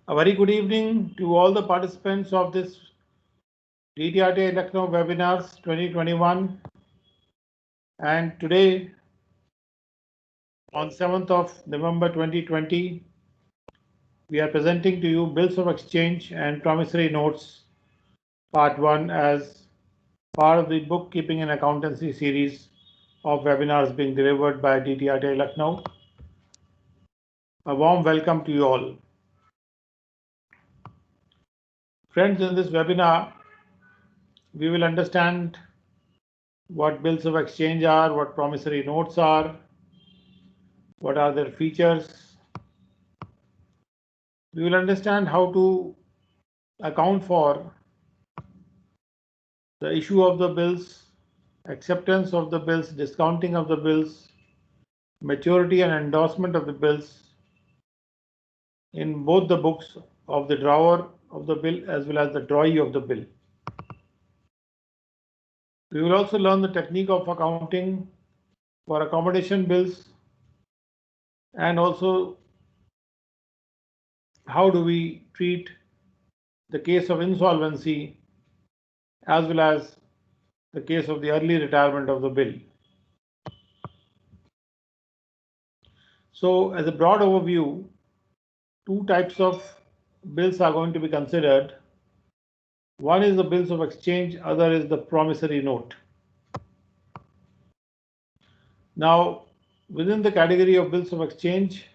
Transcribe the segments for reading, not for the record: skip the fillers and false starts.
A very good evening to all the participants of this DTRTI Lucknow webinars 2021. And today, on 7th of November 2020, we are presenting to you Bills of Exchange and Promissory Notes Part 1 as part of the Bookkeeping and Accountancy series of webinars being delivered by DTRTI Lucknow. A warm welcome to you all. Friends, in this webinar, we will understand what bills of exchange are, what promissory notes are, what are their features. We will understand how to account for the issue of the bills, acceptance of the bills, discounting of the bills, maturity and endorsement of the bills in both the books of the drawer of the bill as well as the drawee of the bill. We will also learn the technique of accounting for accommodation bills and also how do we treat the case of insolvency as well as the case of the early retirement of the bill. So, as a broad overview, two types of bills are going to be considered. One is the bills of exchange, other is the promissory note. Now, within the category of bills of exchange,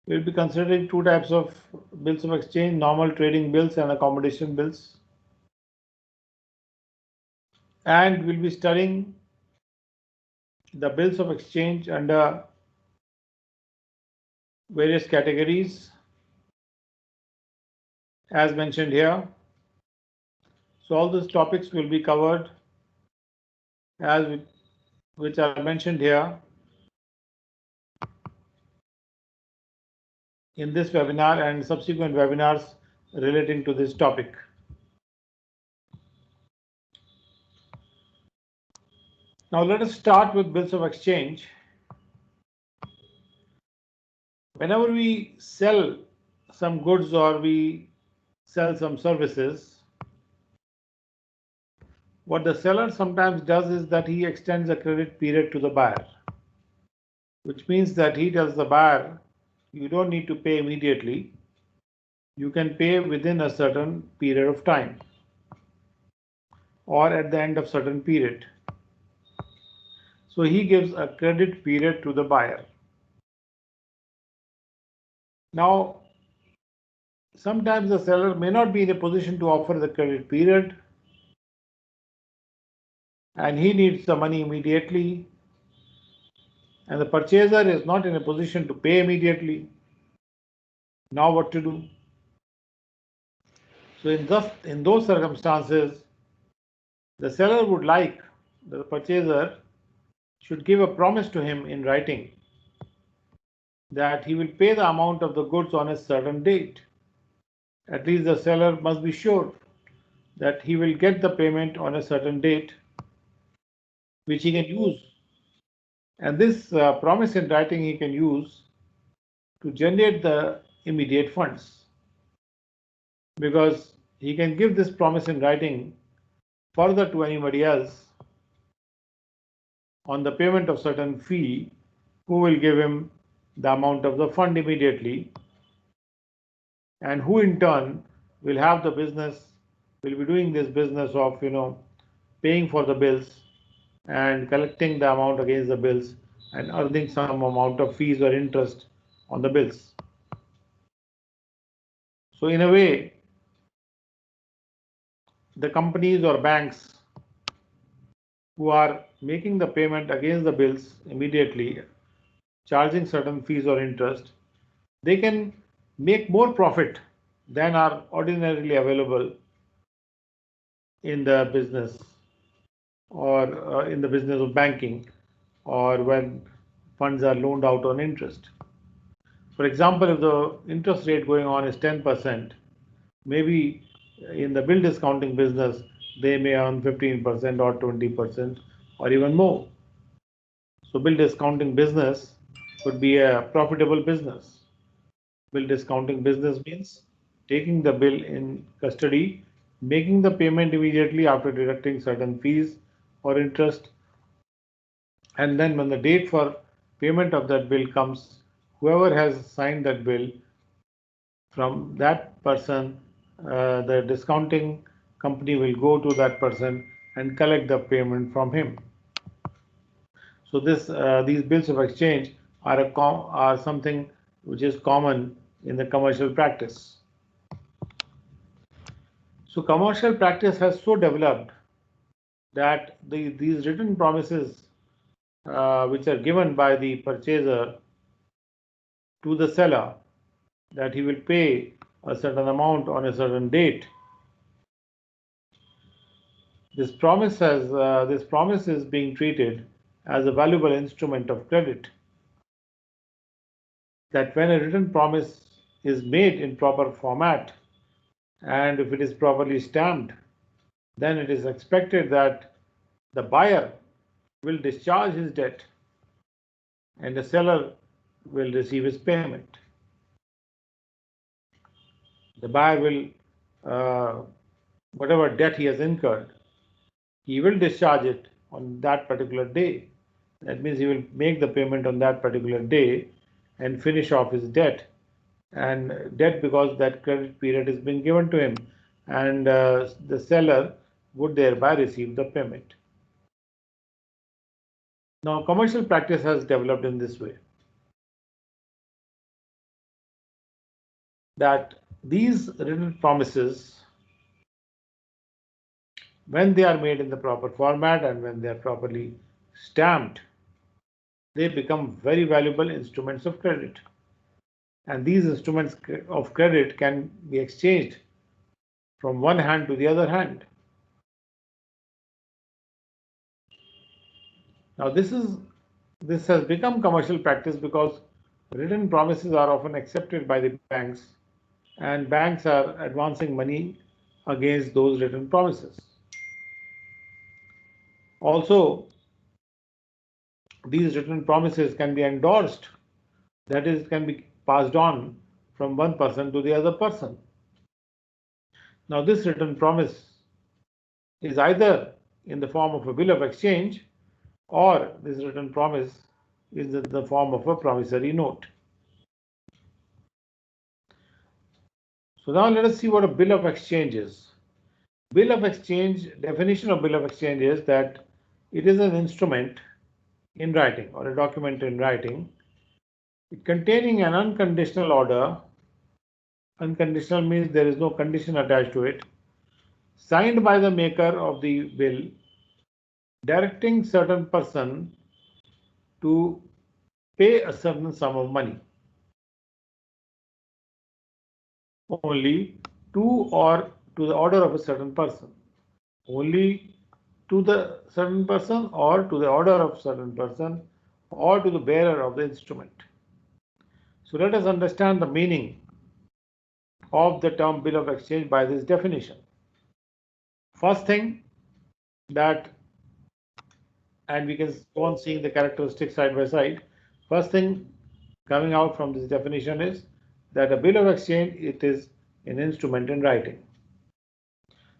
we'll be considering two types of bills of exchange: normal trading bills and accommodation bills. And we'll be studying the bills of exchange under various categories as mentioned here. So all these topics will be covered as which are mentioned here in this webinar and subsequent webinars relating to this topic. Now let us start with bills of exchange. Whenever we sell some goods or we sell some services, what the seller sometimes does is that he extends a credit period to the buyer, which means that he tells the buyer, you don't need to pay immediately. You can pay within a certain period of time or at the end of certain period. So he gives a credit period to the buyer. Now, sometimes the seller may not be in a position to offer the credit period and he needs the money immediately, and the purchaser is not in a position to pay immediately. Now what to do? So in those circumstances, the seller would like the purchaser should give a promise to him in writing that he will pay the amount of the goods on a certain date. At least the seller must be sure that he will get the payment on a certain date, which he can use. And this promise in writing he can use to generate the immediate funds, because he can give this promise in writing further to anybody else on the payment of certain fee, who will give him the amount of the fund immediately, and who in turn will have the business, will be doing this business of paying for the bills and collecting the amount against the bills and earning some amount of fees or interest on the bills. So in a way, the companies or banks who are making the payment against the bills immediately, charging certain fees or interest, they can make more profit than are ordinarily available in the business or in the business of banking, or when funds are loaned out on interest. For example, if the interest rate going on is 10%, maybe in the bill discounting business, they may earn 15% or 20% or even more. So bill discounting business could be a profitable business. Bill discounting business means taking the bill in custody, making the payment immediately after deducting certain fees or interest, and then when the date for payment of that bill comes, whoever has signed that bill, from that person, the discounting company will go to that person and collect the payment from him. So these bills of exchange are something which is common in the commercial practice. So commercial practice has so developed that these written promises which are given by the purchaser to the seller that he will pay a certain amount on a certain date. This promise is being treated as a valuable instrument of credit. That when a written promise is made in proper format and if it is properly stamped, then it is expected that the buyer will discharge his debt and the seller will receive his payment. The buyer will, whatever debt he has incurred, he will discharge it on that particular day. That means he will make the payment on that particular day and finish off his debt. And debt because that credit period has been given to him, and the seller would thereby receive the payment. Now, commercial practice has developed in this way that these written promises, when they are made in the proper format and when they are properly stamped, they become very valuable instruments of credit. And these instruments of credit can be exchanged from one hand to the other hand. Now, this has become commercial practice because written promises are often accepted by the banks, and banks are advancing money against those written promises. Also, these written promises can be endorsed, that is, can be passed on from one person to the other person. Now, this written promise is either in the form of a bill of exchange or this written promise is in the form of a promissory note. So now let us see what a bill of exchange is. Bill of exchange, definition of bill of exchange is that it is an instrument in writing or a document in writing containing an unconditional order. Unconditional means there is no condition attached to it, signed by the maker of the bill, directing certain person to pay a certain sum of money only to or to the order of a certain person, only to the certain person or to the order of certain person or to the bearer of the instrument. So let us understand the meaning of the term bill of exchange by this definition. First thing that, and we can go on seeing the characteristics side by side. First thing coming out from this definition is that a bill of exchange, it is an instrument in writing.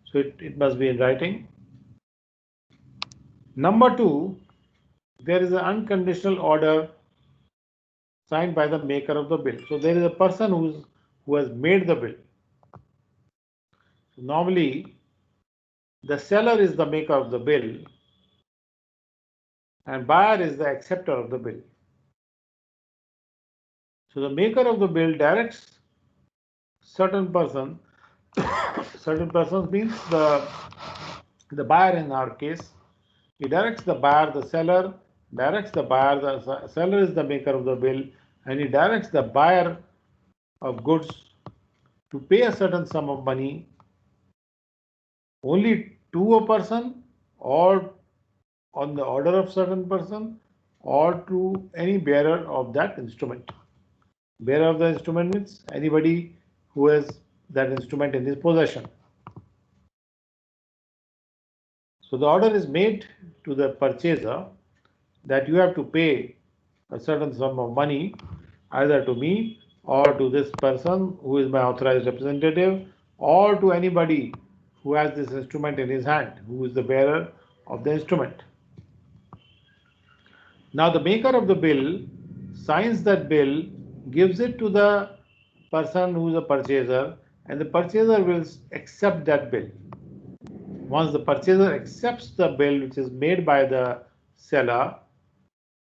So it must be in writing. Number two, there is an unconditional order signed by the maker of the bill. So there is a person who has made the bill. So normally, the seller is the maker of the bill and buyer is the acceptor of the bill. So the maker of the bill directs certain person, certain persons means the buyer in our case, he directs the buyer, the seller directs the buyer, the seller is the maker of the bill, and he directs the buyer of goods to pay a certain sum of money only to a person or on the order of certain person or to any bearer of that instrument. Bearer of the instrument means anybody who has that instrument in his possession. So the order is made to the purchaser that you have to pay a certain sum of money either to me or to this person who is my authorized representative, or to anybody who has this instrument in his hand, who is the bearer of the instrument. Now the maker of the bill signs that bill, gives it to the person who is a purchaser, and the purchaser will accept that bill. Once the purchaser accepts the bill which is made by the seller,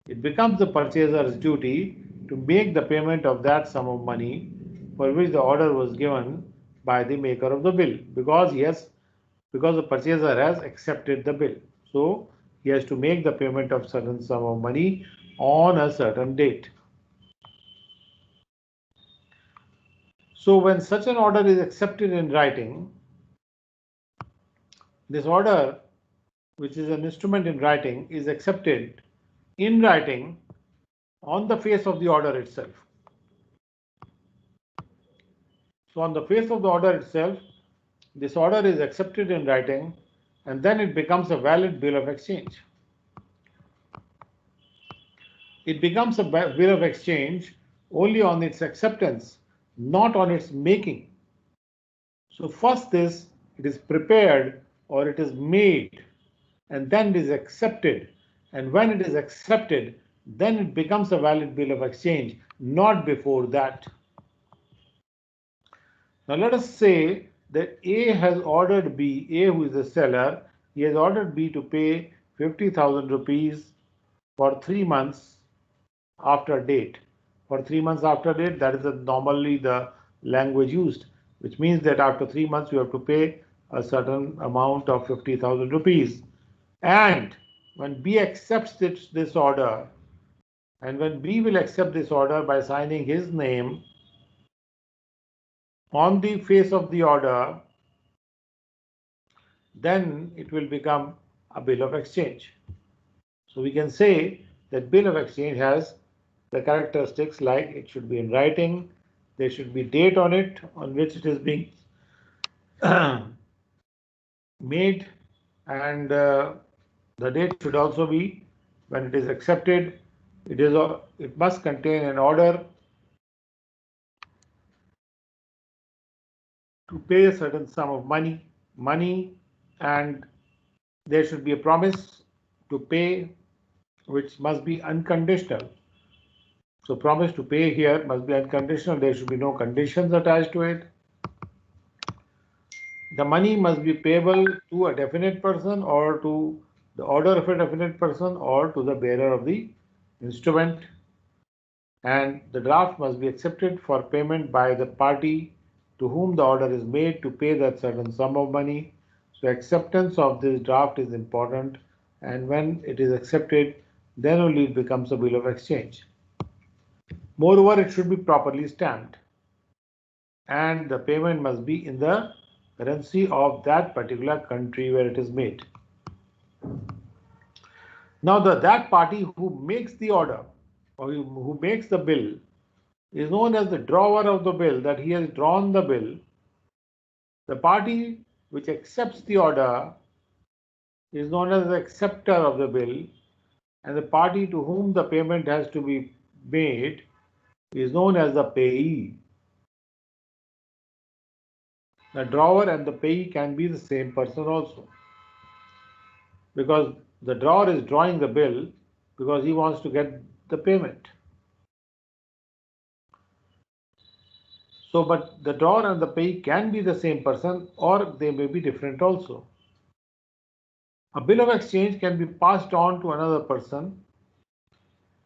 it becomes the purchaser's duty to make the payment of that sum of money for which the order was given by the maker of the bill, because the purchaser has accepted the bill. So he has to make the payment of certain sum of money on a certain date. So when such an order is accepted in writing, this order, which is an instrument in writing, is accepted in writing on the face of the order itself. So on the face of the order itself, this order is accepted in writing, and then it becomes a valid bill of exchange. It becomes a bill of exchange only on its acceptance, not on its making. So first it is prepared or it is made, and then it is accepted. And when it is accepted, then it becomes a valid bill of exchange, not before that. Now let us say that A has ordered B, A who is the seller, he has ordered B to pay 50,000 rupees for 3 months after date. For 3 months after date, that is normally the language used, which means that after 3 months you have to pay a certain amount of 50,000 rupees. And when B accepts this order, and when B will accept this order by signing his name on the face of the order, then it will become a bill of exchange. So we can say that bill of exchange has the characteristics like it should be in writing, there should be date on it on which it is being made, and the date should also be when it is accepted. It must contain an order to pay a certain sum of money, and there should be a promise to pay which must be unconditional. So promise to pay here must be unconditional. There should be no conditions attached to it. The money must be payable to a definite person, or to the order of a definite person, or to the bearer of the instrument. And the draft must be accepted for payment by the party to whom the order is made to pay that certain sum of money. So acceptance of this draft is important, and when it is accepted, then only it becomes a bill of exchange. Moreover, it should be properly stamped, and the payment must be in the currency of that particular country where it is made. Now, that party who makes the order or who makes the bill is known as the drawer of the bill, that he has drawn the bill. The party which accepts the order is known as the acceptor of the bill, and the party to whom the payment has to be made is known as the payee. The drawer and the payee can be the same person also, because the drawer is drawing the bill because he wants to get the payment. So, but the drawer and the payee can be the same person, or they may be different also. A bill of exchange can be passed on to another person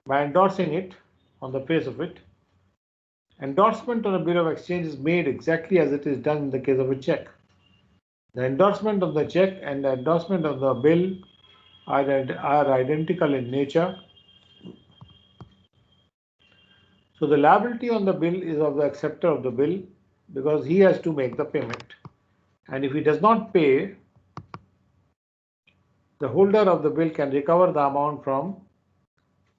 by endorsing it on the face of it. Endorsement on a bill of exchange is made exactly as it is done in the case of a check. The endorsement of the check and the endorsement of the bill are identical in nature. So the liability on the bill is of the acceptor of the bill, because he has to make the payment. And if he does not pay, the holder of the bill can recover the amount from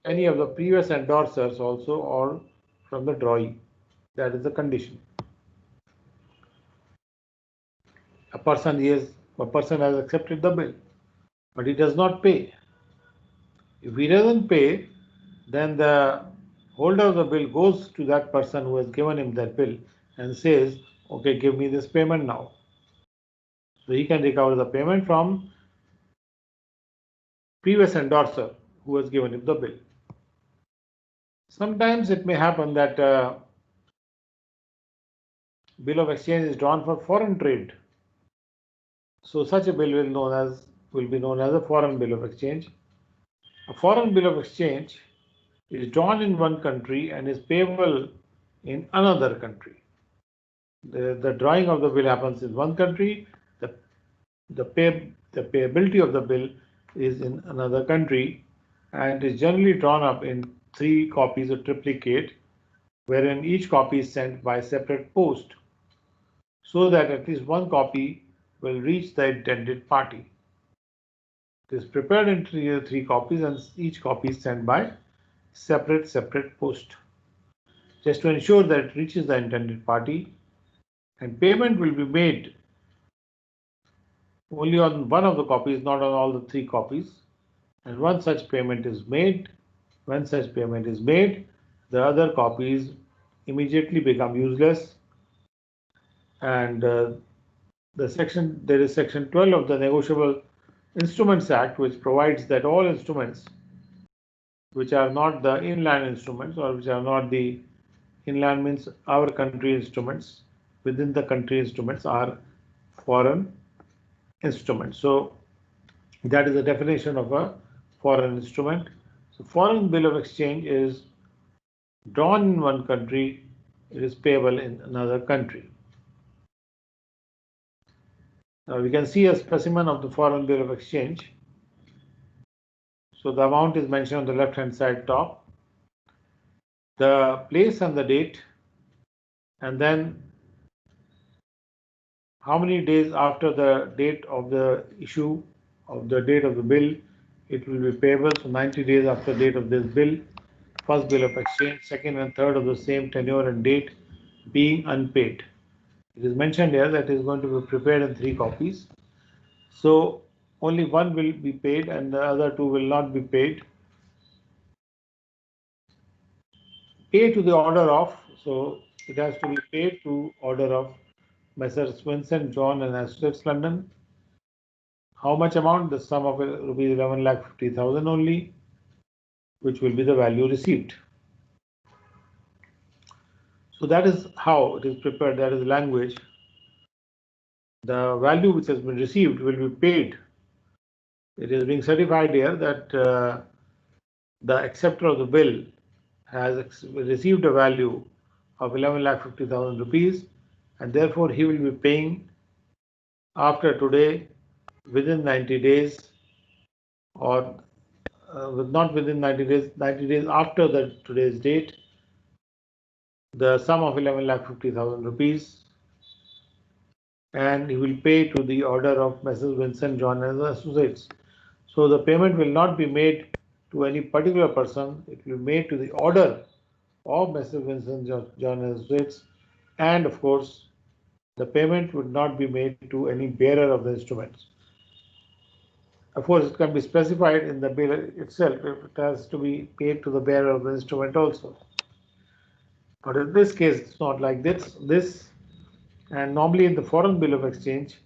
any of the previous endorsers also, or from the drawee. That is the condition. A person has accepted the bill, but he does not pay. If he doesn't pay, then the holder of the bill goes to that person who has given him that bill and says, okay, give me this payment now. So he can recover the payment from previous endorser who has given him the bill. Sometimes it may happen that bill of exchange is drawn for foreign trade. So such a bill will be known as a foreign bill of exchange. A foreign bill of exchange is drawn in one country and is payable in another country. The drawing of the bill happens in one country, the payability of the bill is in another country, and is generally drawn up in 3 copies or triplicate, wherein each copy is sent by separate post, so that at least one copy will reach the intended party. It is prepared in 3 copies, and each copy is sent by separate post, just to ensure that it reaches the intended party, and payment will be made only on one of the copies, not on all the 3 copies. And when such payment is made, the other copies immediately become useless. And there is section 12 of the Negotiable Instruments Act, which provides that all instruments which are not the inland instruments, or which are not the inland means our country instruments, within the country instruments are foreign instruments. So that is the definition of a foreign instrument. So foreign bill of exchange is drawn in one country, it is payable in another country. Now we can see a specimen of the foreign bill of exchange. So the amount is mentioned on the left hand side top, the place and the date, and then how many days after the date of the issue of the date of the bill it will be payable. So 90 days after the date of this bill, first bill of exchange, second and third of the same tenure and date being unpaid. It is mentioned here that it is going to be prepared in 3 copies. So only one will be paid and the other 2 will not be paid. Pay to the order of, so it has to be paid to order of Messrs. Vincent, John and Associates, London. How much amount? The sum of rupees 11,50,000 only, which will be the value received. So that is how it is prepared, that is language. The value which has been received will be paid. It is being certified here that the acceptor of the bill has received a value of 11,50,000 rupees, and therefore he will be paying after today within 90 days, or not within 90 days, 90 days after today's date, the sum of 11,50,000 rupees, and he will pay to the order of Messrs. Vincent, John and Associates. So the payment will not be made to any particular person, it will be made to the order of Messrs. Vincent, John and Associates, and of course the payment would not be made to any bearer of the instruments. Of course, it can be specified in the bill itself if it has to be paid to the bearer of the instrument also. But in this case, it's not like this, and normally in the foreign bill of exchange,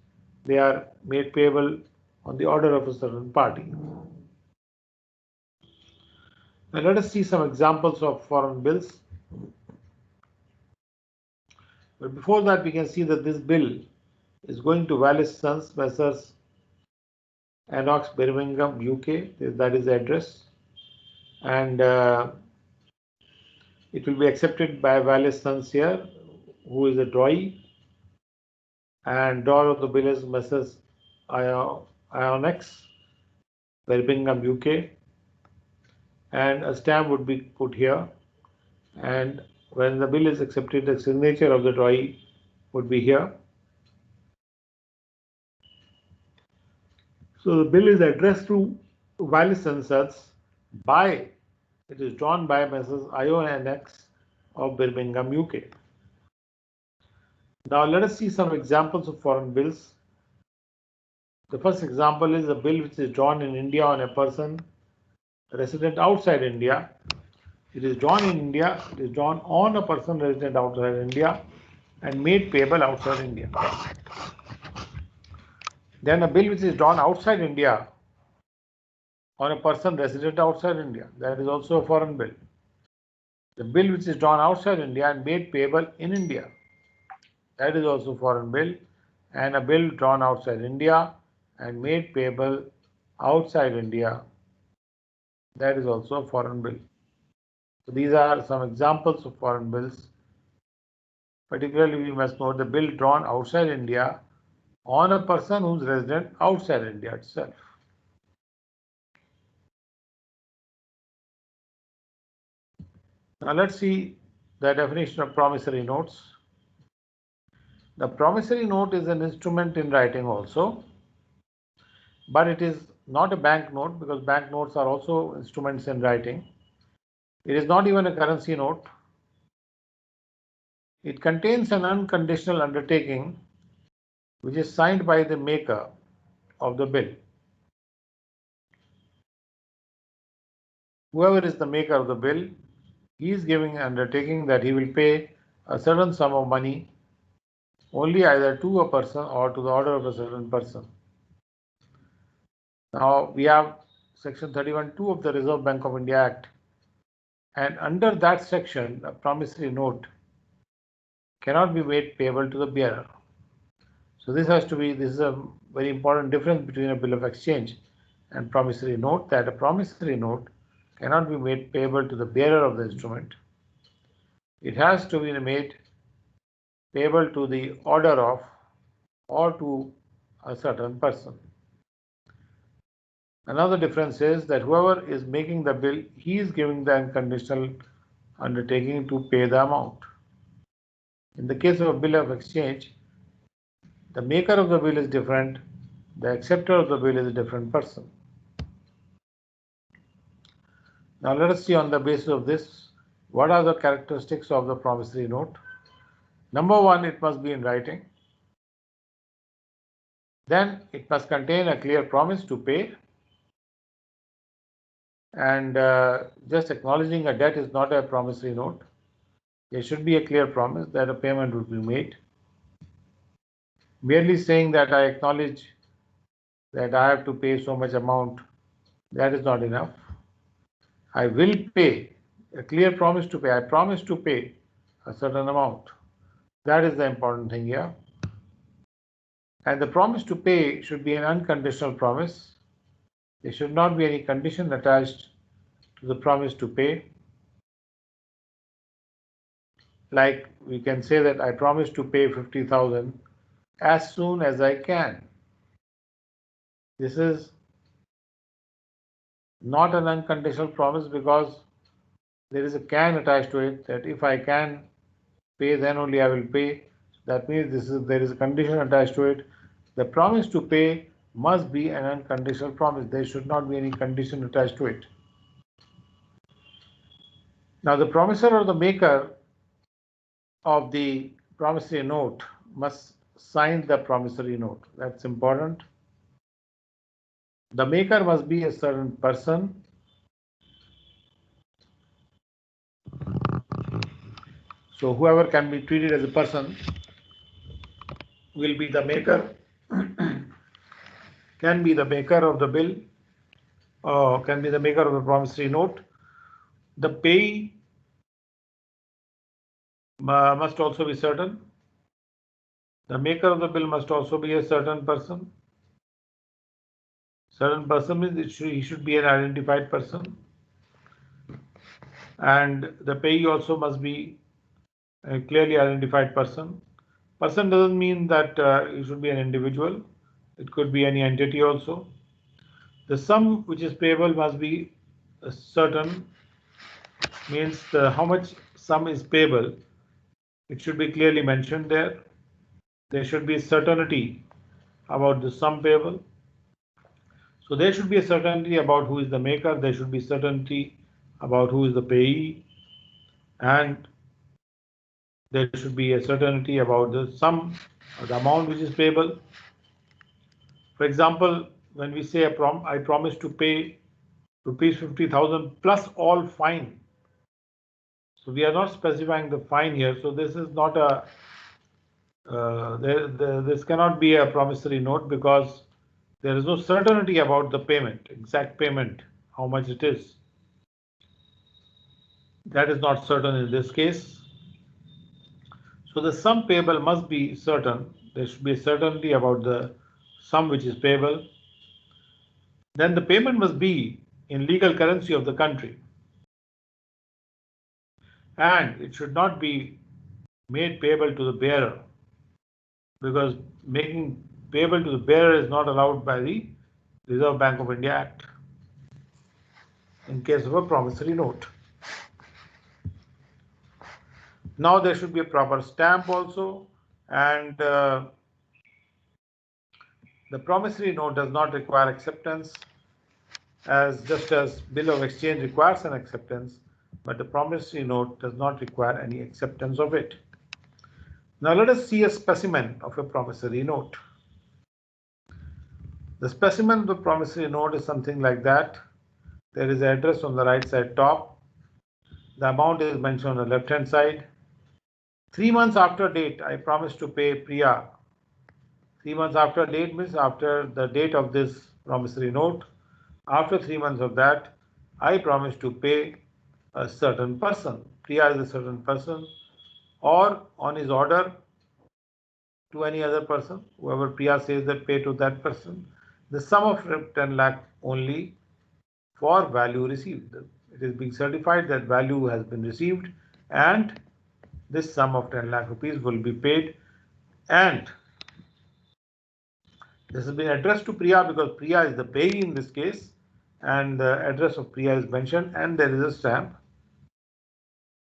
they are made payable on the order of a certain party. Now let us see some examples of foreign bills. But before that, we can see that this bill is going to Wallis Sons, Messrs. Anox, Birmingham, UK. That is the address, and it will be accepted by Wallis Sons here, who is a drawee, and drawer of the bill is Messrs. Ionex, Birmingham, UK, and a stamp would be put here, and when the bill is accepted, the signature of the drawee would be here. So the bill is addressed to Wallis and Sons by, it is drawn by Messrs. Ionex of Birmingham, UK. Now let us see some examples of foreign bills. The first example is a bill which is drawn in India on a person resident outside India, It is drawn in India. It is drawn on a person resident outside India and made payable outside India. Then a bill which is drawn outside India on a person resident outside India, that is also a foreign bill. The bill which is drawn outside India and made payable in India, that is also foreign bill. And a bill drawn outside India and made payable outside India, that is also a foreign bill. So these are some examples of foreign bills. Particularly, we must note the bill drawn outside India on a person who is resident outside India itself. Now let's see the definition of promissory notes. The promissory note is an instrument in writing also, but it is not a bank note because bank notes are also instruments in writing. It is not even a currency note. It contains an unconditional undertaking which is signed by the maker of the bill. Whoever is the maker of the bill, he is giving an undertaking that he will pay a certain sum of money only either to a person or to the order of a certain person. Now we have section 31(2) of the Reserve Bank of India Act, and under that section a promissory note cannot be made payable to the bearer. So this is a very important difference between a bill of exchange and promissory note, that a promissory note cannot be made payable to the bearer of the instrument. It has to be made payable to the order of or to a certain person. Another difference is that whoever is making the bill, he is giving the unconditional undertaking to pay the amount. In the case of a bill of exchange, the maker of the bill is different, the acceptor of the bill is a different person. Now let us see on the basis of this, what are the characteristics of the promissory note. Number one, it must be in writing. Then it must contain a clear promise to pay. And just acknowledging a debt is not a promissory note. There should be a clear promise that a payment would be made. Merely saying that I acknowledge that I have to pay so much amount, that is not enough. I will pay, a clear promise to pay. I promise to pay a certain amount. That is the important thing here. And the promise to pay should be an unconditional promise. There should not be any condition attached to the promise to pay. Like we can say that I promise to pay 50,000 as soon as I can. This is not an unconditional promise because there is a can attached to it, that if I can pay, then only I will pay. That means there is a condition attached to it. The promise to pay must be an unconditional promise. There should not be any condition attached to it. Now the promisor or the maker of the promissory note must sign the promissory note. That's important. The maker must be a certain person. So whoever can be treated as a person will be the maker, can be the maker of the bill, can be the maker of the promissory note. The payee must also be certain. The maker of the bill must also be a certain person. Certain person means he should be an identified person. And the payee also must be a clearly identified person. Person doesn't mean that it should be an individual. It could be any entity also. The sum which is payable must be certain, means how much sum is payable. It should be clearly mentioned there. There should be certainty about the sum payable. So there should be a certainty about who is the maker. There should be certainty about who is the payee, and there should be a certainty about the sum or the amount which is payable. For example, when we say I promise to pay rupees 50,000 plus all fine, So we are not specifying the fine here. So this is not a this cannot be a promissory note because there is no certainty about the payment, exact payment, how much it is. That is not certain in this case. So the sum payable must be certain. There should be a certainty about the sum which is payable. Then the payment must be in legal currency of the country. And it should not be made payable to the bearer, because making payable to the bearer is not allowed by the Reserve Bank of India Act in case of a promissory note. Now there should be a proper stamp also, and the promissory note does not require acceptance, just as bill of exchange requires an acceptance, but the promissory note does not require any acceptance of it. Now let us see a specimen of a promissory note. The specimen of the promissory note is something like that. There is an address on the right side top. The amount is mentioned on the left hand side. 3 months after date, I promise to pay Priya. 3 months after date means after the date of this promissory note. After 3 months of that, I promise to pay a certain person. Priya is a certain person, or on his order to any other person, whoever Priya says that pay to that person, the sum of 10 lakh only for value received. It is being certified that value has been received, and this sum of 10 lakh rupees will be paid. And this has been addressed to Priya because Priya is the payee in this case, and the address of Priya is mentioned, and there is a stamp.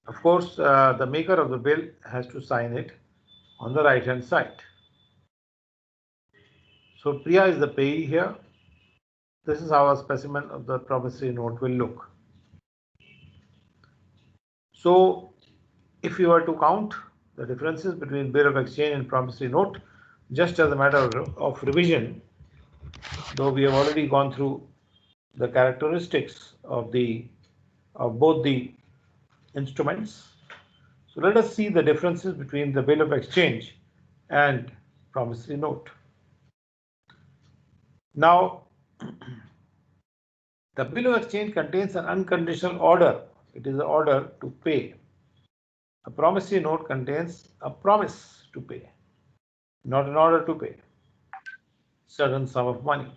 Of course, the maker of the bill has to sign it on the right hand side. So Priya is the payee here. This is how a specimen of the promissory note will look. So if you were to count the differences between bill of exchange and promissory note, just as a matter of revision, though we have already gone through the characteristics of both the instruments. So let us see the differences between the bill of exchange and promissory note. Now, the bill of exchange contains an unconditional order. It is an order to pay. A promissory note contains a promise to pay, not an order to pay certain sum of money.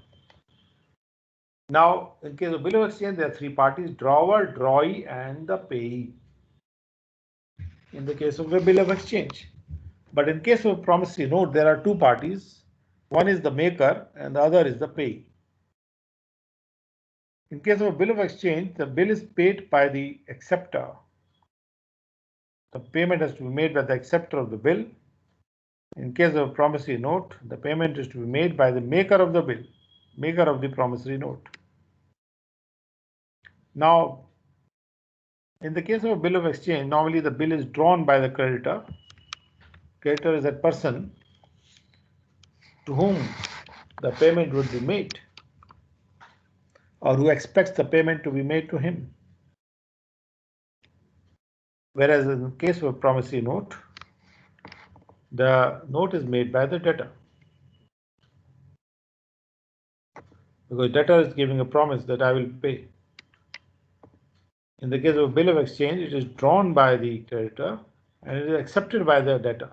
Now, in case of bill of exchange, there are three parties: drawer, drawee, and the payee. In the case of a bill of exchange. But in case of a promissory note, there are two parties. One is the maker and the other is the payee. In case of a bill of exchange, the bill is paid by the acceptor. The payment has to be made by the acceptor of the bill. In case of a promissory note, the payment is to be made by the maker of the bill, maker of the promissory note. Now, in the case of a bill of exchange, normally the bill is drawn by the creditor. Creditor is that person to whom the payment would be made, or who expects the payment to be made to him. Whereas in the case of a promissory note, the note is made by the debtor, because debtor is giving a promise that I will pay. In the case of a bill of exchange, it is drawn by the creditor and it is accepted by the debtor.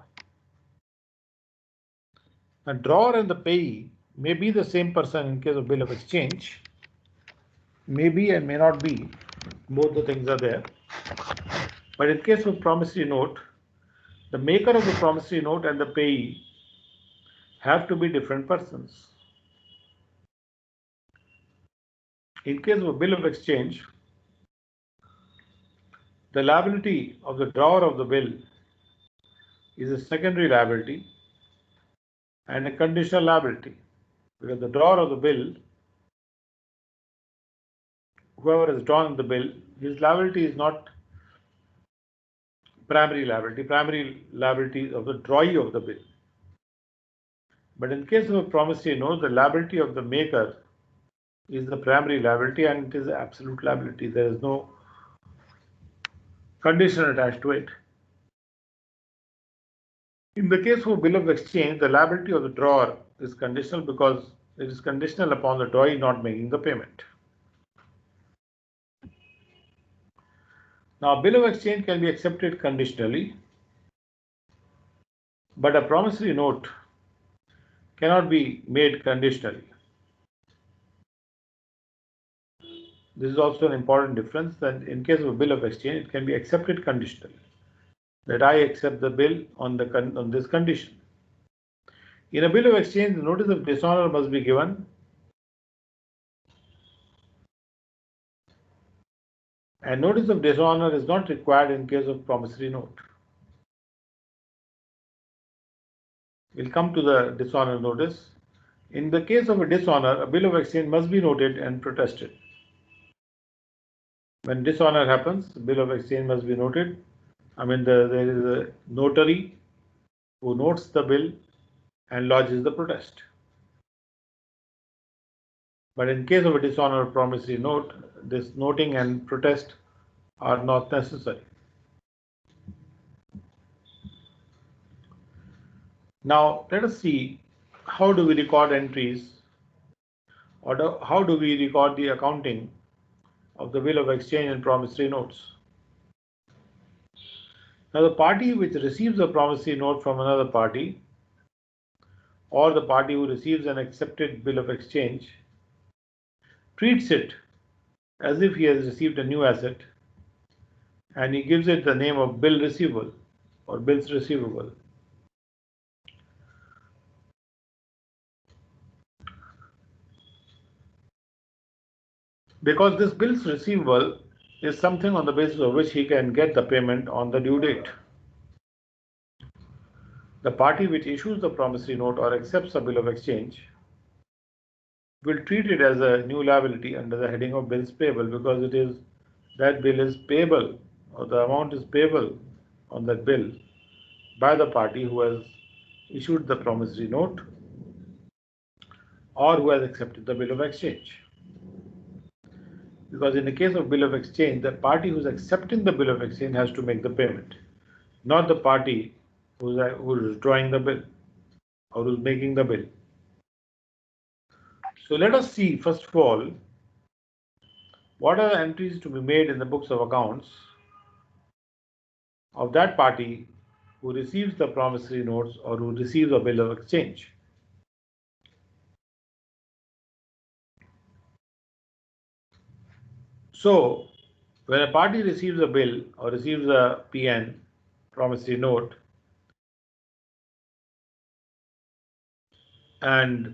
A drawer and the payee may be the same person in case of bill of exchange, may be and may not be, both the things are there. But in case of promissory note, the maker of the promissory note and the payee have to be different persons. In case of a bill of exchange, the liability of the drawer of the bill is a secondary liability and a conditional liability, because the drawer of the bill, whoever has drawn the bill, his liability is not primary liability of the drawee of the bill. But in case of a promissory note, the liability of the maker is the primary liability and it is absolute liability. There is no condition attached to it. In the case of bill of exchange, the liability of the drawer is conditional because it is conditional upon the drawee not making the payment. Now, bill of exchange can be accepted conditionally, but a promissory note cannot be made conditionally. This is also an important difference, that in case of a bill of exchange, it can be accepted conditionally, that I accept the bill on this condition. In a bill of exchange, the notice of dishonor must be given, and notice of dishonor is not required in case of promissory note. We'll come to the dishonor notice. In the case of a dishonor, a bill of exchange must be noted and protested. When dishonor happens, the bill of exchange must be noted. There is a notary who notes the bill and lodges the protest. But in case of a dishonor promissory note, this noting and protest are not necessary. Now, let us see how do we record entries, or how do we record the accounting of the bill of exchange and promissory notes. Now, the party which receives a promissory note from another party, or the party who receives an accepted bill of exchange, treats it as if he has received a new asset, and he gives it the name of bill receivable or bills receivable. Because this bills receivable is something on the basis of which he can get the payment on the due date. The party which issues the promissory note or accepts a bill of exchange will treat it as a new liability under the heading of bills payable, because that bill is payable, or the amount is payable on that bill by the party who has issued the promissory note or who has accepted the bill of exchange. Because in the case of bill of exchange, the party who is accepting the bill of exchange has to make the payment, not the party who is drawing the bill or who is making the bill. So let us see, first of all, what are the entries to be made in the books of accounts of that party who receives the promissory notes or who receives a bill of exchange. So, when a party receives a bill or receives a PN, promissory note, and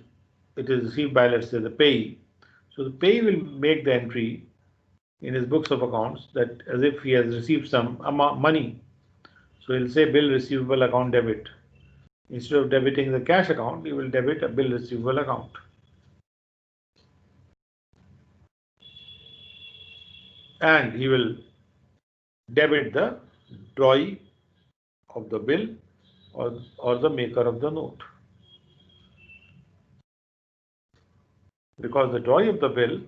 it is received by, let's say, the payee, so the payee will make the entry in his books of accounts that as if he has received some money. So he'll say bill receivable account debit. Instead of debiting the cash account, he will debit a bill receivable account. And he will debit the drawee of the bill or the maker of the note. Because the drawee of the bill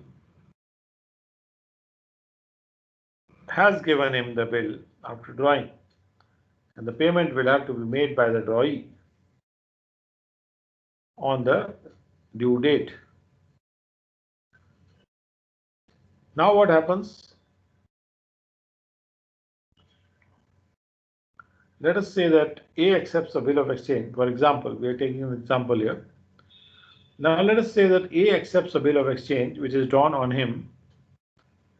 has given him the bill after drawing, and the payment will have to be made by the drawee on the due date. Now what happens? Let us say that A accepts a bill of exchange. For example, we are taking an example here. Now let us say that A accepts a bill of exchange which is drawn on him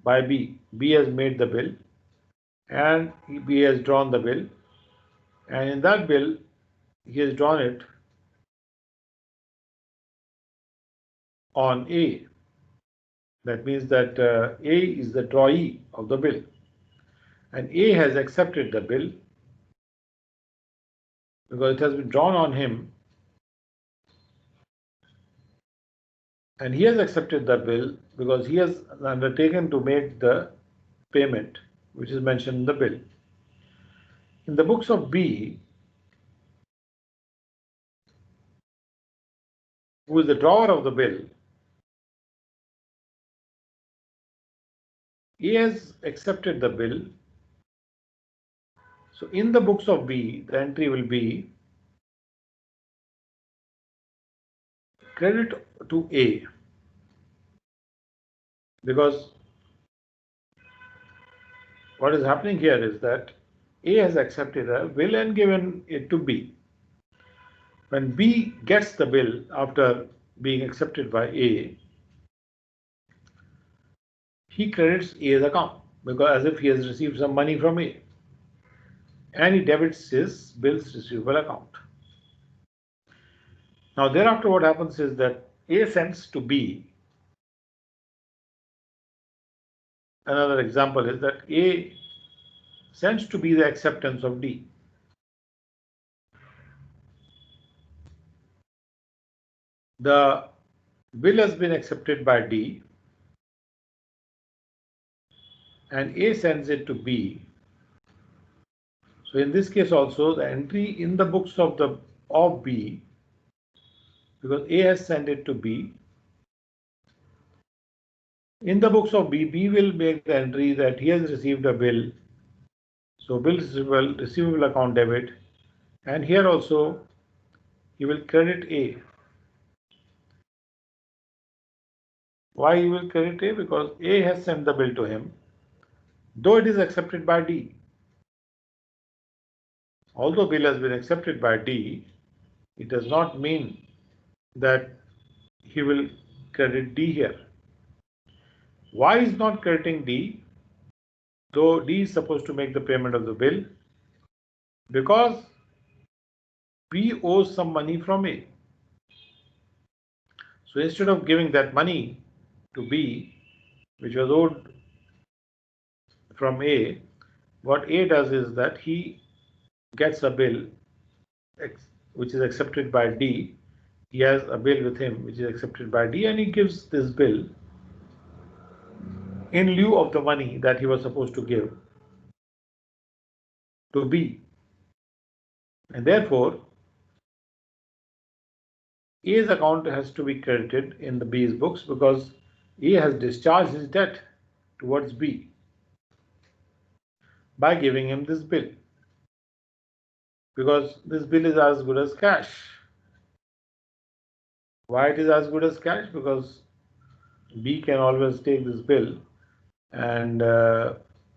by B. B has made the bill and B has drawn the bill, and in that bill he has drawn it on A. That means that A is the drawee of the bill, and A has accepted the bill because it has been drawn on him, and he has accepted the bill because he has undertaken to make the payment which is mentioned in the bill. In the books of B, who is the drawer of the bill, A has accepted the bill So in the books of B, the entry will be credit to A, because what is happening here is that A has accepted a bill and given it to B. When B gets the bill after being accepted by A, he credits A's account because as if he has received some money from A, and he debits his bills receivable account. Now thereafter what happens is that A sends to B. Another example is that A sends to B the acceptance of D. The bill has been accepted by D and A sends it to B. So in this case also the entry in the books of B, because A has sent it to B, in the books of B, B will make the entry that he has received a bill. So bill receivable account debit, and here also he will credit A. Why he will credit A? Because A has sent the bill to him, though it is accepted by D. Although bill has been accepted by D, it does not mean that he will credit D here. Why is not crediting D, though D is supposed to make the payment of the bill? Because B owes some money from A. So instead of giving that money to B, which was owed from A, what A does is that he gets a bill which is accepted by D. He has a bill with him which is accepted by D, and he gives this bill in lieu of the money that he was supposed to give to B. And therefore, A's account has to be credited in the B's books because A has discharged his debt towards B by giving him this bill, because this bill is as good as cash. Why it is as good as cash? Because B can always take this bill and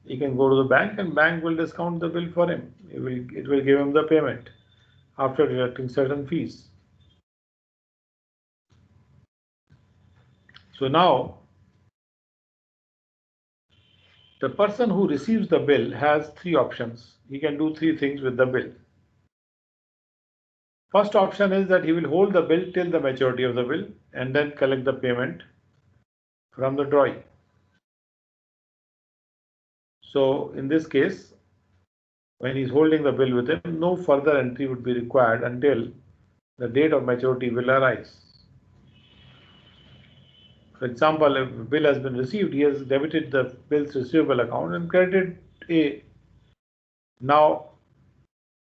he can go to the bank and bank will discount the bill for him. It will give him the payment after deducting certain fees. So now the person who receives the bill has three options. He can do three things with the bill. First option is that he will hold the bill till the maturity of the bill and then collect the payment from the drawee. So in this case, when he's holding the bill with him, no further entry would be required until the date of maturity will arise. For example, if a bill has been received, he has debited the bill's receivable account and credited A. Now,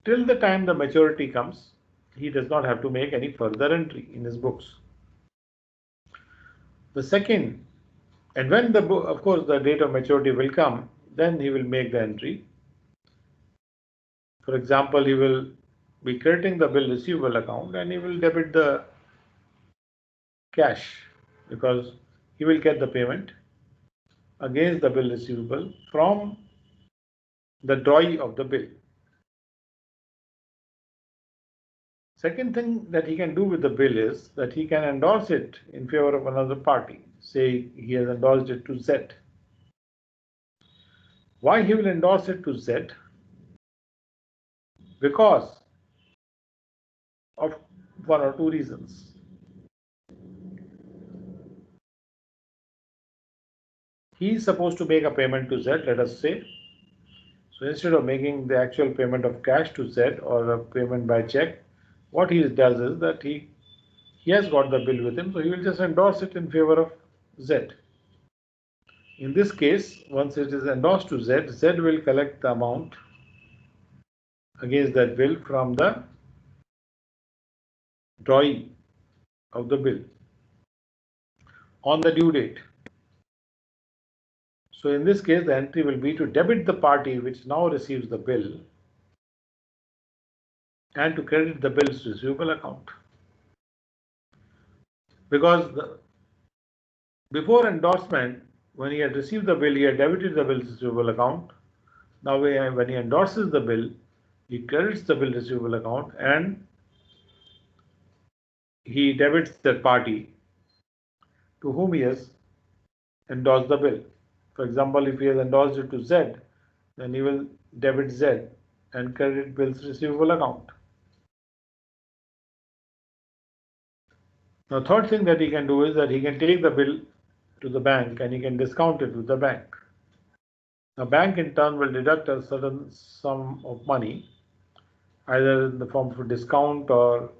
till the time the maturity comes, he does not have to make any further entry in his books. The second, and when the book, of course, the date of maturity will come, then he will make the entry. For example, he will be crediting the bill receivable account and he will debit the cash because he will get the payment against the bill receivable from the drawee of the bill. Second thing that he can do with the bill is that he can endorse it in favor of another party. Say he has endorsed it to Z. Why he will endorse it to Z? Because of one or two reasons. He is supposed to make a payment to Z, let us say. So instead of making the actual payment of cash to Z or a payment by check, what he does is that he has got the bill with him, so he will just endorse it in favor of Z. In this case, once it is endorsed to Z, Z will collect the amount against that bill from the drawee of the bill on the due date. So in this case, the entry will be to debit the party which now receives the bill and to credit the bills receivable account. Because before endorsement, when he had received the bill, he had debited the bills receivable account. Now when he endorses the bill, he credits the bill receivable account and he debits that party to whom he has endorsed the bill. For example, if he has endorsed it to Z, then he will debit Z and credit bills receivable account. Now, third thing that he can do is that he can take the bill to the bank and he can discount it with the bank. The bank in turn will deduct a certain sum of money, either in the form of a discount or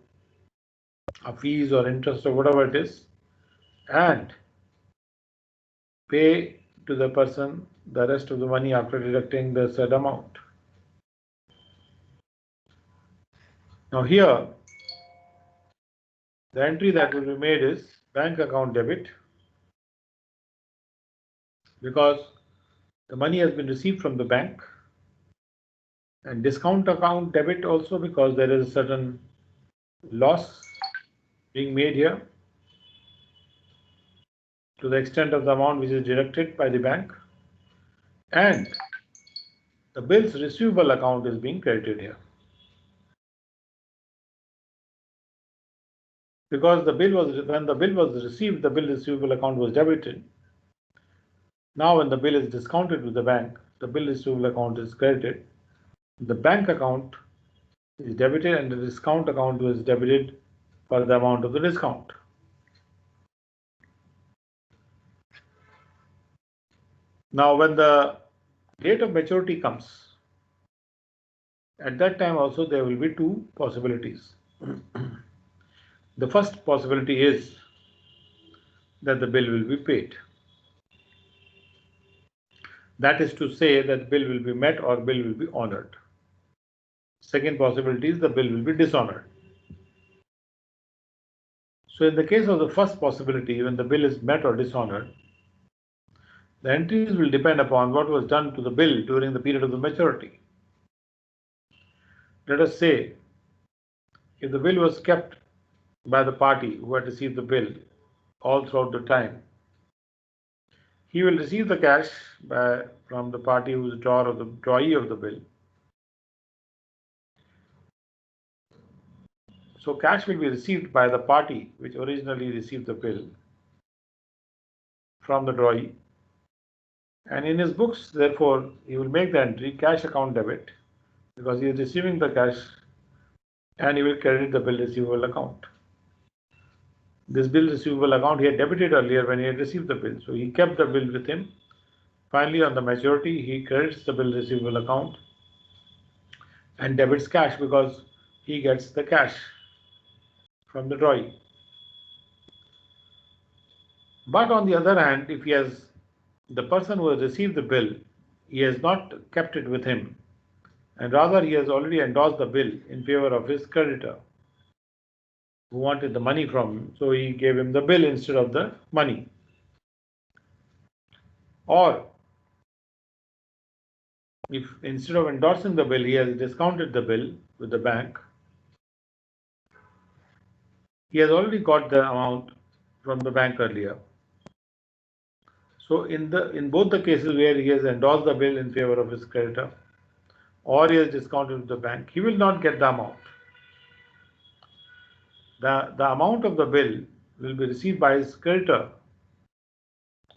a fees or interest or whatever it is, and pay to the person the rest of the money after deducting the said amount. Now here, the entry that will be made is bank account debit, because the money has been received from the bank, and discount account debit also because there is a certain loss being made here to the extent of the amount which is deducted by the bank, and the bills receivable account is being credited here. Because when the bill was received, the bill receivable account was debited. Now when the bill is discounted with the bank, the bill receivable account is credited. The bank account is debited and the discount account was debited for the amount of the discount. Now when the date of maturity comes, at that time also there will be two possibilities. The first possibility is that the bill will be paid. That is to say that bill will be met or bill will be honored. Second possibility is the bill will be dishonored. So in the case of the first possibility, when the bill is met or dishonored, the entries will depend upon what was done to the bill during the period of the maturity. Let us say, if the bill was kept by the party who had received the bill all throughout the time, he will receive the cash from the party who is the drawer or the drawee of the bill. So cash will be received by the party which originally received the bill from the drawee, and in his books, therefore, he will make the entry cash account debit because he is receiving the cash, and he will credit the bill receivable account. This bill receivable account he had debited earlier when he had received the bill, so he kept the bill with him. Finally, on the maturity, he credits the bill receivable account and debits cash because he gets the cash from the drawee. But on the other hand, if the person who has received the bill, he has not kept it with him, and rather he has already endorsed the bill in favor of his creditor who wanted the money from him, so he gave him the bill instead of the money. Or if instead of endorsing the bill, he has discounted the bill with the bank, he has already got the amount from the bank earlier. So in both the cases where he has endorsed the bill in favor of his creditor or he has discounted with the bank, he will not get the amount. The amount of the bill will be received by his creditor,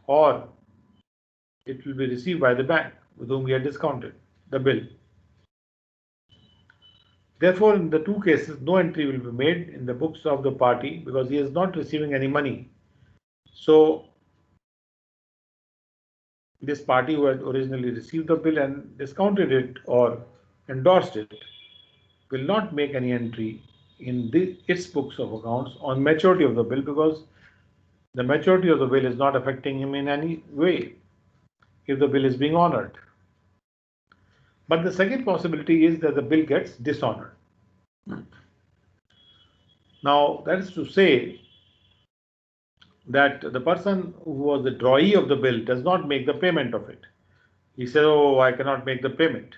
or it will be received by the bank with whom he had discounted the bill. Therefore, in the two cases, no entry will be made in the books of the party because he is not receiving any money. So this party who had originally received the bill and discounted it or endorsed it will not make any entry in its books of accounts on maturity of the bill, because the maturity of the bill is not affecting him in any way if the bill is being honored. But the second possibility is that the bill gets dishonored. Now, that is to say that the person who was the drawee of the bill does not make the payment of it. He says, "Oh, I cannot make the payment."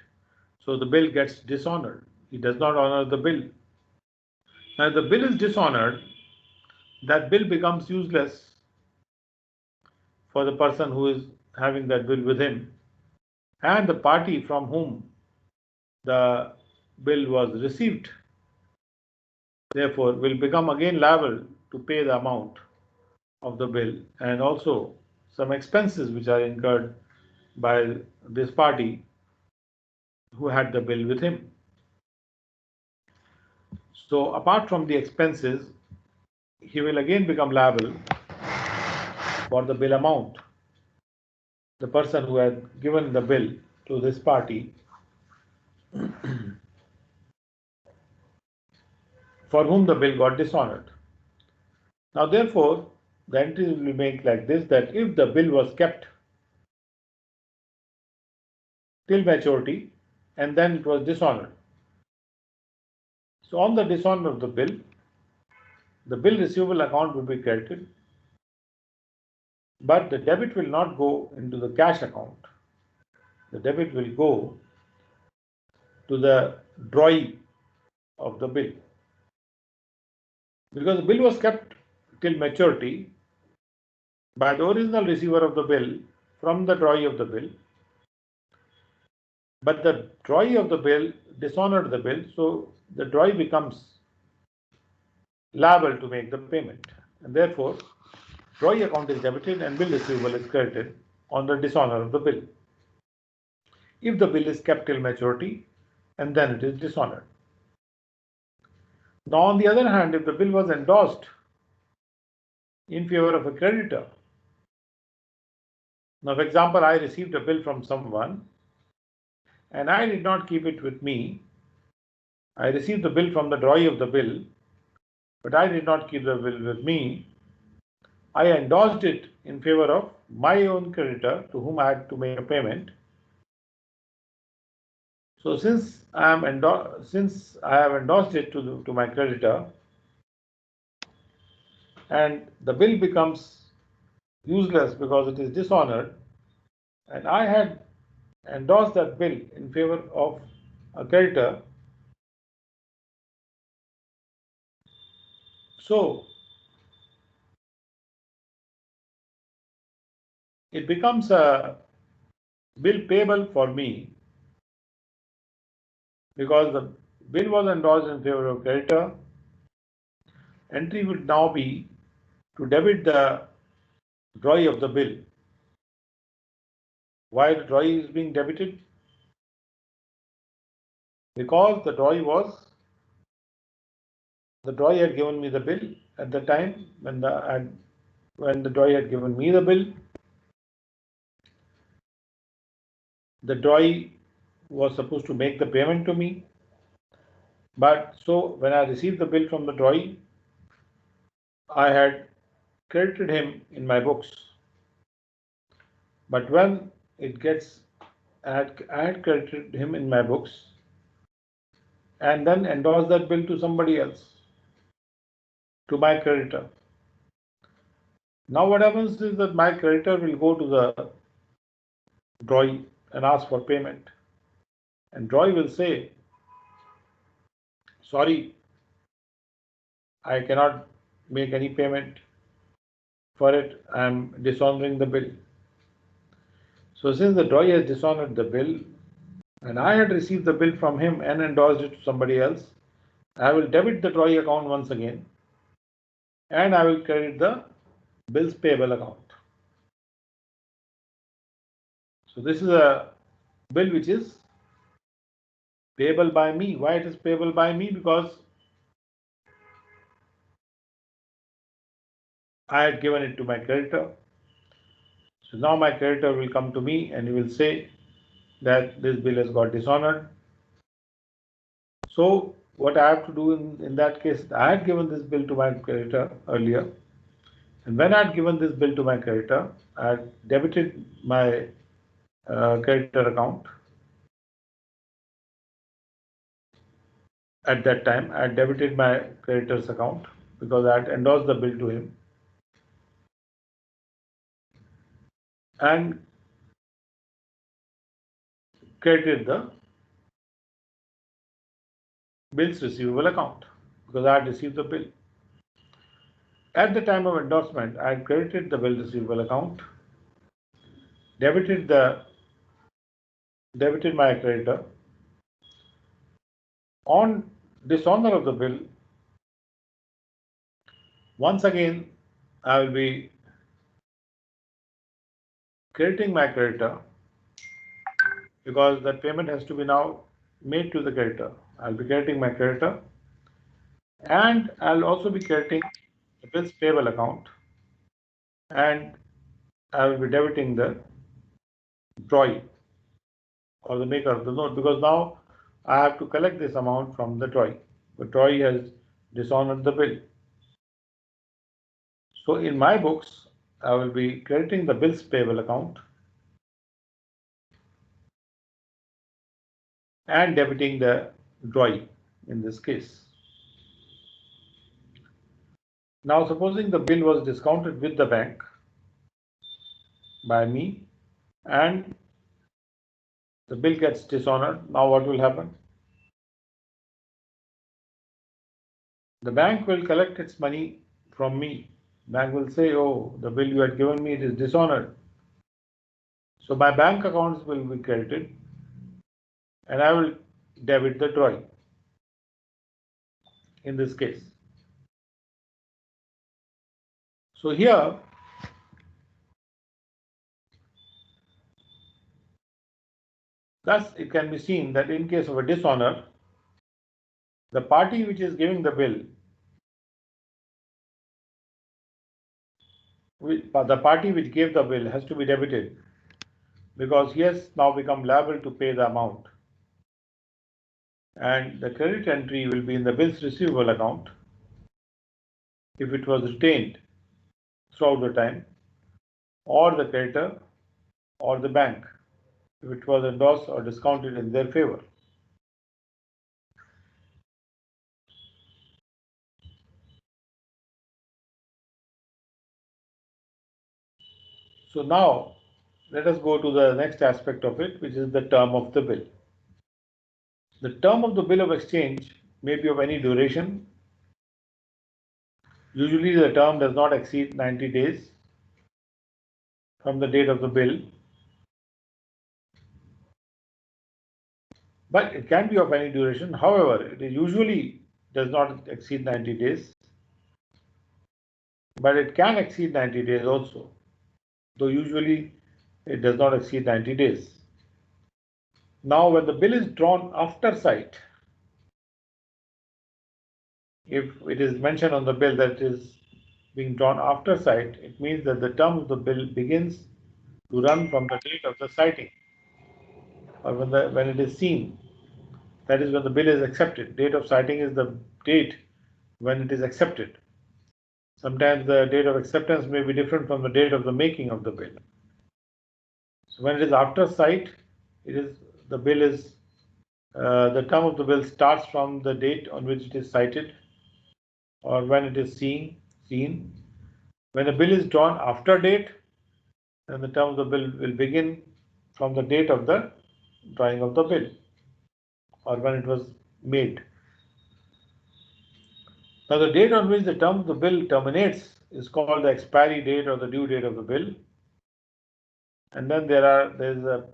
So the bill gets dishonored. He does not honor the bill. Now, if the bill is dishonored, that bill becomes useless for the person who is having that bill with him, and the party from whom the bill was received, therefore, will become again liable to pay the amount of the bill and also some expenses which are incurred by this party who had the bill with him. So, apart from the expenses, he will again become liable for the bill amount. The person who had given the bill to this party for whom the bill got dishonored. Now, therefore, the entry will be made like this, that if the bill was kept till maturity and then it was dishonored. So, on the dishonor of the bill receivable account will be credited, but the debit will not go into the cash account. The debit will go to the drawee of the bill. Because the bill was kept till maturity by the original receiver of the bill from the drawee of the bill, but the drawee of the bill dishonored the bill, so the drawee becomes liable to make the payment, and therefore drawee account is debited and bill receivable is credited on the dishonor of the bill, if the bill is kept till maturity and then it is dishonored. Now, on the other hand, if the bill was endorsed in favor of a creditor, now, for example, I received a bill from someone and I did not keep it with me. I received the bill from the drawee of the bill, but I did not keep the bill with me. I endorsed it in favor of my own creditor to whom I had to make a payment. So, since I have endorsed it to my creditor, and the bill becomes useless because it is dishonored, and I had endorsed that bill in favor of a creditor, so it becomes a bill payable for me because the bill was endorsed in favor of creditor. Entry would now be to debit the drawee of the bill. Why the drawee is being debited? Because the drawee had given me the bill at the time when the drawee had given me the bill. The drawee was supposed to make the payment to me, but so when I received the bill from the drawee, I had credited him in my books. But when it gets, I had credited him in my books and then endorsed that bill to somebody else, to my creditor. Now what happens is that my creditor will go to the drawee and ask for payment. And drawee will say, sorry, I cannot make any payment for it, I am dishonoring the bill. So since the drawee has dishonored the bill, and I had received the bill from him and endorsed it to somebody else, I will debit the drawee account once again, and I will credit the bills payable account. So this is a bill which is payable by me. Why it is payable by me? Because I had given it to my creditor. So now my creditor will come to me and he will say that this bill has got dishonored. So what I have to do in that case, I had given this bill to my creditor earlier, and when I had given this bill to my creditor, I had debited my creditor account. At that time, I had debited my creditor's account because I had endorsed the bill to him, and credited the bills receivable account because I had received the bill. At the time of endorsement, I had credited the bill receivable account, debited my creditor. On dishonor of the bill, once again I will be crediting my creditor because that payment has to be now made to the creditor. I'll be crediting my creditor and I'll also be crediting the bills payable account, and I will be debiting the drawee or the maker of the note because now I have to collect this amount from the drawee. The drawee has dishonored the bill. So in my books, I will be crediting the bills payable account and debiting the drawee in this case. Now supposing the bill was discounted with the bank by me and the bill gets dishonored, now what will happen? The bank will collect its money from me. Bank will say, oh, the bill you had given me, it is dishonored. So my bank accounts will be credited and I will debit the drawee in this case. So here thus it can be seen that in case of a dishonor, the party which is giving the bill, the party which gave the bill has to be debited because he has now become liable to pay the amount, and the credit entry will be in the bills receivable account if it was retained throughout the time, or the creditor or the bank if it was endorsed or discounted in their favor. So now let us go to the next aspect of it, which is the term of the bill. The term of the bill of exchange may be of any duration. Usually the term does not exceed 90 days from the date of the bill, but it can be of any duration. However, it usually does not exceed 90 days, but it can exceed 90 days also, though usually it does not exceed 90 days. Now, when the bill is drawn after sight, if it is mentioned on the bill that it is being drawn after sight, it means that the term of the bill begins to run from the date of the sighting, or when it is seen. That is when the bill is accepted. Date of sighting is the date when it is accepted. Sometimes the date of acceptance may be different from the date of the making of the bill. So when it is after sight, the term of the bill starts from the date on which it is cited, or when it is seen. When the bill is drawn after date, then the term of the bill will begin from the date of the drawing of the bill, or when it was made. Now the date on which the term of the bill terminates is called the expiry date or the due date of the bill. And then there is a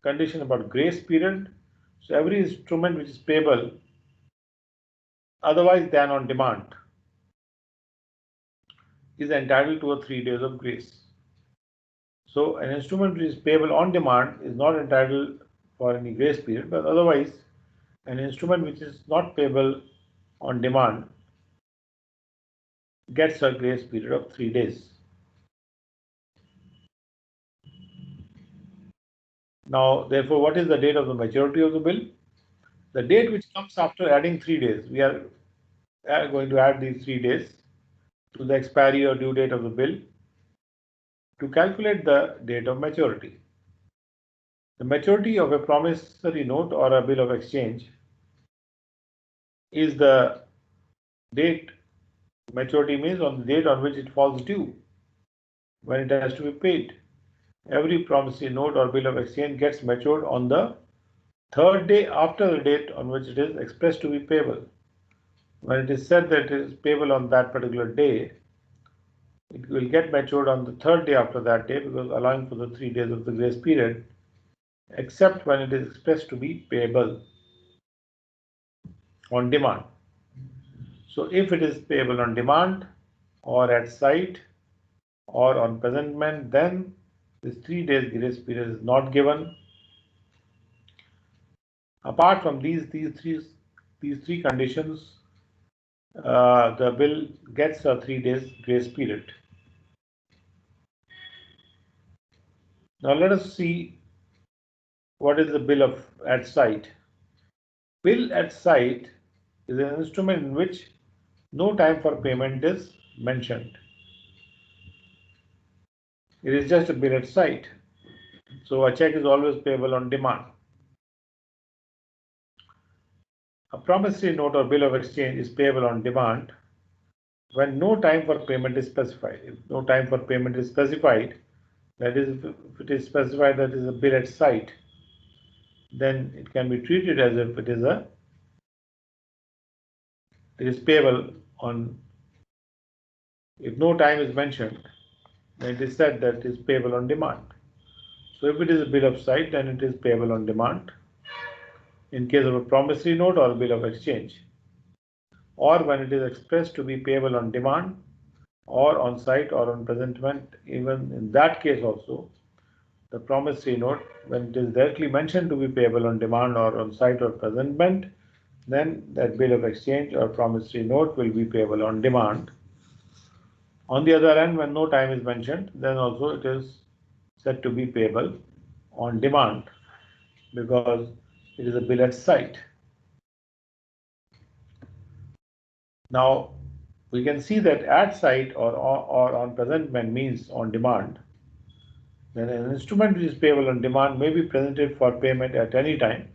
condition about grace period. So every instrument which is payable otherwise than on demand is entitled to a 3 days of grace. So an instrument which is payable on demand is not entitled for any grace period, but otherwise an instrument which is not payable on demand gets a grace period of 3 days. Now, therefore, what is the date of the maturity of the bill? The date which comes after adding 3 days. We are going to add these 3 days to the expiry or due date of the bill to calculate the date of maturity. The maturity of a promissory note or a bill of exchange is the date. Maturity means on the date on which it falls due, when it has to be paid. Every promissory note or bill of exchange gets matured on the third day after the date on which it is expressed to be payable. When it is said that it is payable on that particular day, it will get matured on the third day after that day, because allowing for the 3 days of the grace period, except when it is expressed to be payable on demand. So if it is payable on demand or at site or on presentment, then this 3 days grace period is not given. Apart from these three conditions, the bill gets a 3 days grace period. Now let us see what is the bill at site. Bill at site is an instrument in which no time for payment is mentioned. It is just a bill at site. So a check is always payable on demand. A promissory note or bill of exchange is payable on demand when no time for payment is specified. If no time for payment is specified, that is, if it is specified that is a bill at site, then it can be treated as if it is payable on. If no time is mentioned, then it is said that it is payable on demand. So if it is a bill of site, then it is payable on demand in case of a promissory note or a bill of exchange, or when it is expressed to be payable on demand or on site or on presentment. Even in that case also, the promissory note, when it is directly mentioned to be payable on demand or on site or presentment, then that bill of exchange or promissory note will be payable on demand. On the other hand, when no time is mentioned, then also it is said to be payable on demand, because it is a bill at site. Now we can see that at site or on presentment means on demand. Then an instrument which is payable on demand may be presented for payment at any time,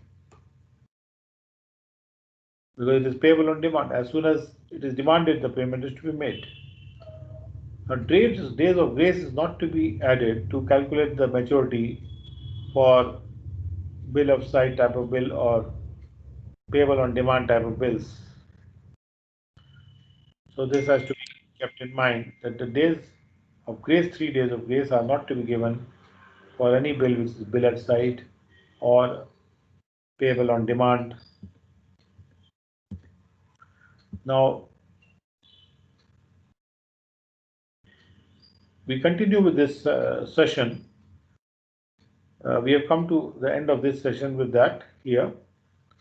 because it is payable on demand. As soon as it is demanded, the payment is to be made. Now, days of grace is not to be added to calculate the maturity for bill of site type of bill or payable on demand type of bills. So this has to be kept in mind, that the days of grace, 3 days of grace, are not to be given for any bill which is bill at site or payable on demand. Now we continue with this session. We have come to the end of this session with that here,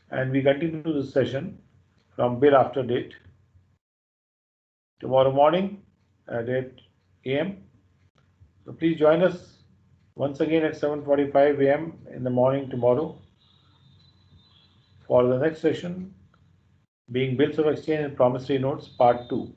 and we continue this session from bill after date tomorrow morning at 8 a.m. So please join us once again at 7:45 a.m. in the morning tomorrow for the next session, being bills of exchange and promissory notes part 2.